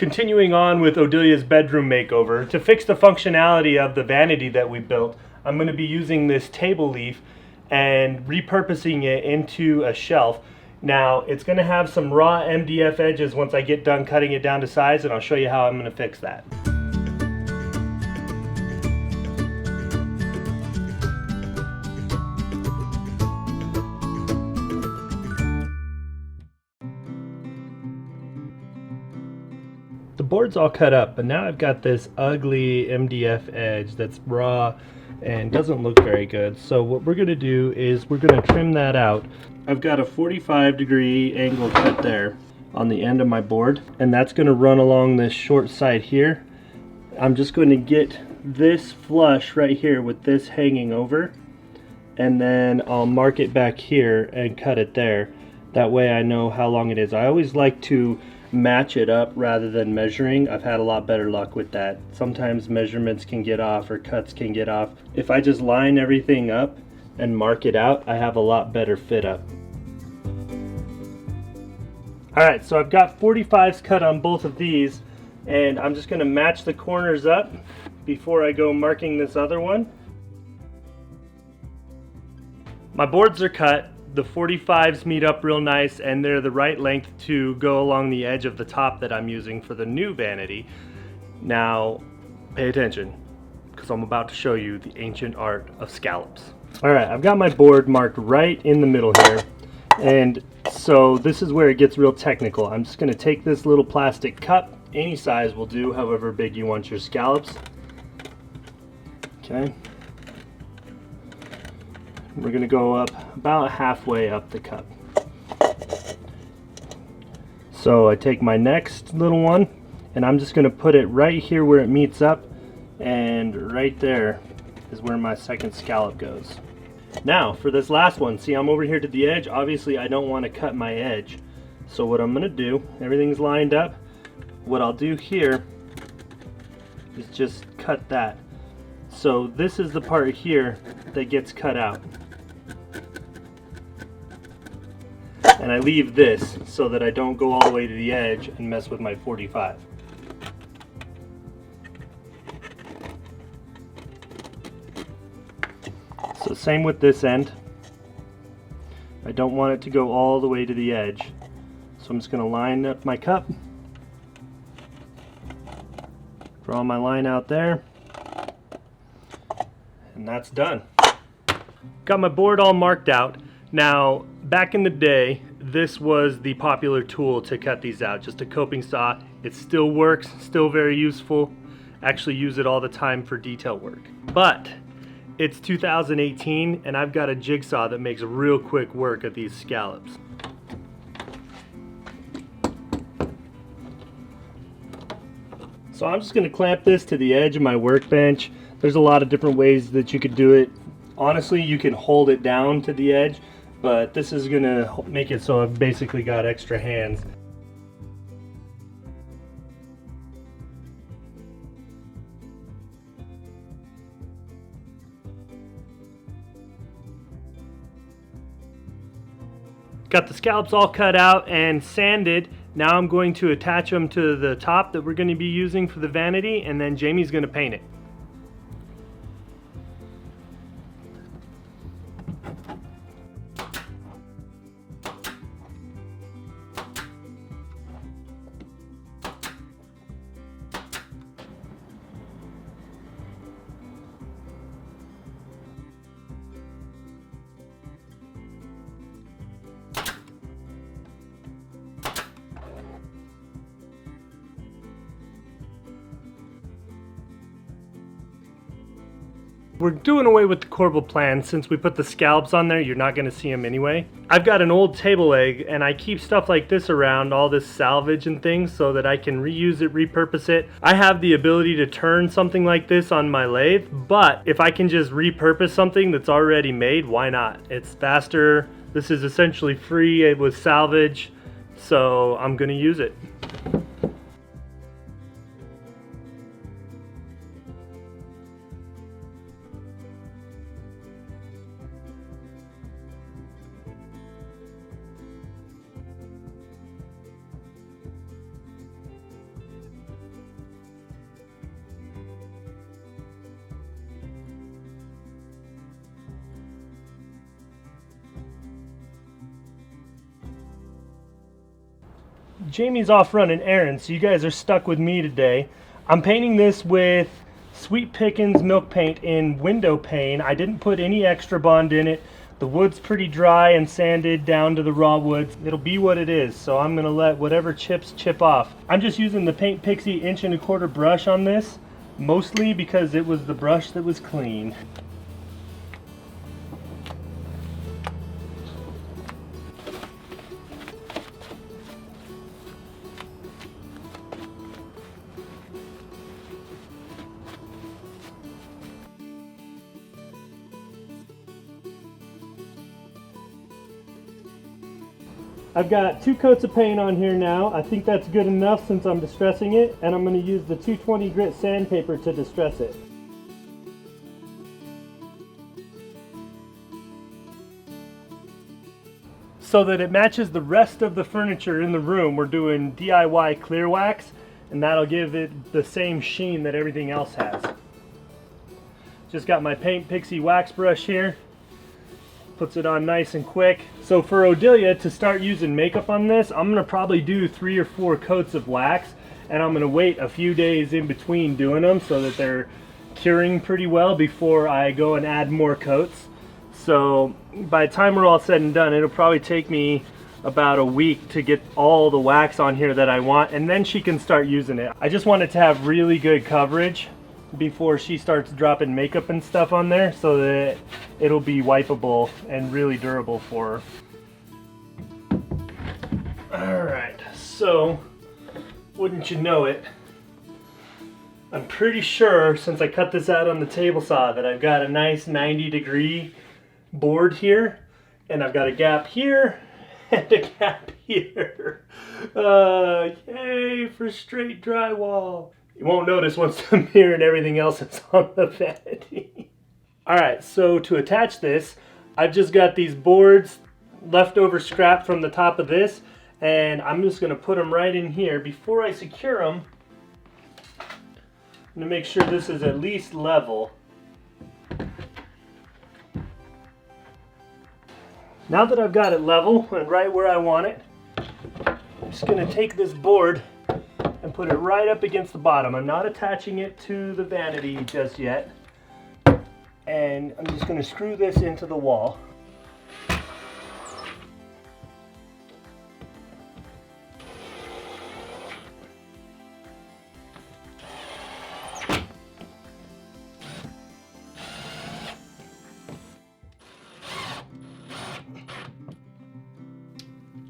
Continuing on with Odelia's bedroom makeover, to fix the functionality of the vanity that we built, I'm going to be using this table leaf and repurposing it into a shelf. Now, it's going to have some raw MDF edges once I get done cutting it down to size, and I'll show you how I'm going to fix that. The board's all cut up, but now I've got this ugly MDF edge that's raw and doesn't look very good. So what we're going to do is we're going to trim that out. I've got a 45-degree angle cut there on the end of my board, and that's going to run along this short side here. I'm just going to get this flush right here with this hanging over, and then I'll mark it back here and cut it there. That way I know how long it is. I always like to match it up rather than measuring. I've had a lot better luck with that. Sometimes measurements can get off or cuts can get off. If I just line everything up and mark it out, I have a lot better fit up. Alright, so I've got 45s cut on both of these, and I'm just going to match the corners up before I go marking this other one. My boards are cut. The 45s meet up real nice, and they're the right length to go along the edge of the top that I'm using for the new vanity. Now, pay attention, because I'm about to show you the ancient art of scallops. Alright, I've got my board marked right in the middle here, and so this is where it gets real technical. I'm just going to take this little plastic cup, any size will do, however big you want your scallops. Okay. We're going to go up about halfway up the cup. So I take my next little one and I'm just going to put it right here where it meets up, and right there is where my second scallop goes. Now for this last one, see, I'm over here to the edge. Obviously I don't want to cut my edge, so what I'm going to do, everything's lined up, what I'll do here is just cut that. So this is the part here that gets cut out. And I leave this so that I don't go all the way to the edge and mess with my 45. So same with this end. I don't want it to go all the way to the edge. So I'm just going to line up my cup. Draw my line out there. And that's done. Got my board all marked out. Now, back in the day, this was the popular tool to cut these out, just a coping saw. It still works, still very useful. Actually use it all the time for detail work. But it's 2018 and I've got a jigsaw that makes real quick work of these scallops. So I'm just going to clamp this to the edge of my workbench. There's a lot of different ways that you could do it. Honestly, you can hold it down to the edge, but this is going to make it so I've basically got extra hands. Got the scallops all cut out and sanded. Now I'm going to attach them to the top that we're going to be using for the vanity, and then Jamie's going to paint it. We're doing away with the corbel plan. Since we put the scallops on there, you're not going to see them anyway. I've got an old table leg and I keep stuff like this around, all this salvage and things, so that I can reuse it, repurpose it. I have the ability to turn something like this on my lathe, but if I can just repurpose something that's already made, why not? It's faster. This is essentially free. It was salvage, so I'm going to use it. Jamie's off running errands, so you guys are stuck with me today. I'm painting this with Sweet Pickins milk paint in window pane. I didn't put any extra bond in it. The wood's pretty dry and sanded down to the raw woods. It'll be what it is, so I'm gonna let whatever chips chip off. I'm just using the Paint Pixie 1¼ inch brush on this, mostly because it was the brush that was clean. I've got 2 coats of paint on here now. I think that's good enough since I'm distressing it, and I'm going to use the 220 grit sandpaper to distress it. So that it matches the rest of the furniture in the room, we're doing DIY clear wax, and that'll give it the same sheen that everything else has. Just got my Paint Pixie wax brush here. Puts it on nice and quick. So for Odelia to start using makeup on this, I'm gonna probably do 3 or 4 coats of wax, and I'm gonna wait a few days in between doing them so that they're curing pretty well before I go and add more coats. So by the time we're all said and done, it'll probably take me about a week to get all the wax on here that I want, and then she can start using it. I just want it to have really good coverage before she starts dropping makeup and stuff on there, so that it'll be wipeable and really durable for her. Alright, so wouldn't you know it, I'm pretty sure since I cut this out on the table saw that I've got a nice 90-degree board here, and I've got a gap here and a gap here. Yay for straight drywall. You won't notice once the mirror and everything else is on the vanity. Alright, so to attach this, I've just got these boards, leftover scrap from the top of this, and I'm just going to put them right in here. Before I secure them, I'm going to make sure this is at least level. Now that I've got it level and right where I want it, I'm just going to take this board and put it right up against the bottom. I'm not attaching it to the vanity just yet. And I'm just going to screw this into the wall.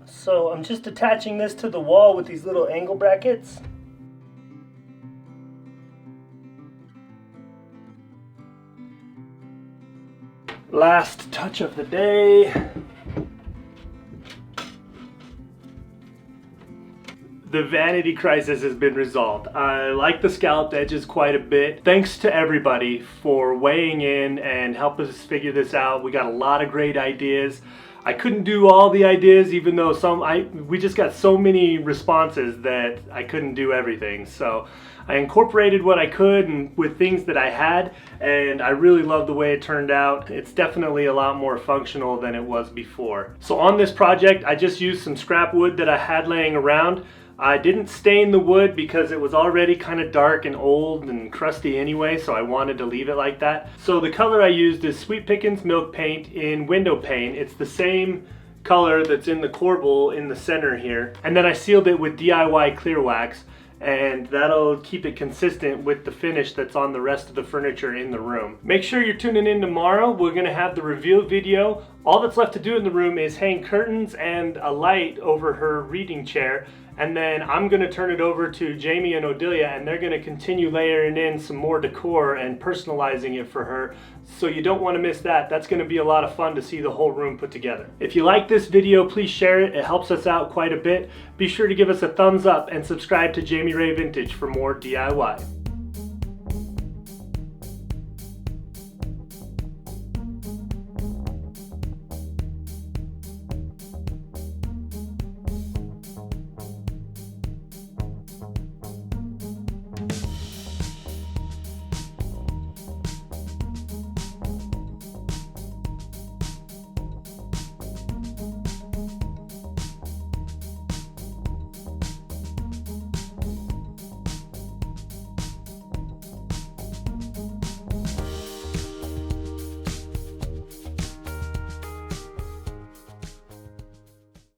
So I'm just attaching this to the wall with these little angle brackets. Last touch of the day. The vanity crisis has been resolved. I like the scalloped edges quite a bit. Thanks to everybody for weighing in and helping us figure this out. We got a lot of great ideas. I couldn't do all the ideas, even though we just got so many responses that I couldn't do everything. So I incorporated what I could and with things that I had, and I really love the way it turned out. It's definitely a lot more functional than it was before. So on this project, I just used some scrap wood that I had laying around. I didn't stain the wood because it was already kind of dark and old and crusty anyway, so I wanted to leave it like that. So the color I used is Sweet Pickins milk paint in window pane. It's the same color that's in the corbel in the center here. And then I sealed it with DIY clear wax, and that'll keep it consistent with the finish that's on the rest of the furniture in the room. Make sure you're tuning in tomorrow. We're gonna have the reveal video. All that's left to do in the room is hang curtains and a light over her reading chair, and then I'm gonna turn it over to Jamie and Odelia, and they're gonna continue layering in some more decor and personalizing it for her. So you don't want to miss that. That's going to be a lot of fun to see the whole room put together. If you like this video, please share it. It helps us out quite a bit. Be sure to give us a thumbs up and subscribe to Jami Ray Vintage for more DIY.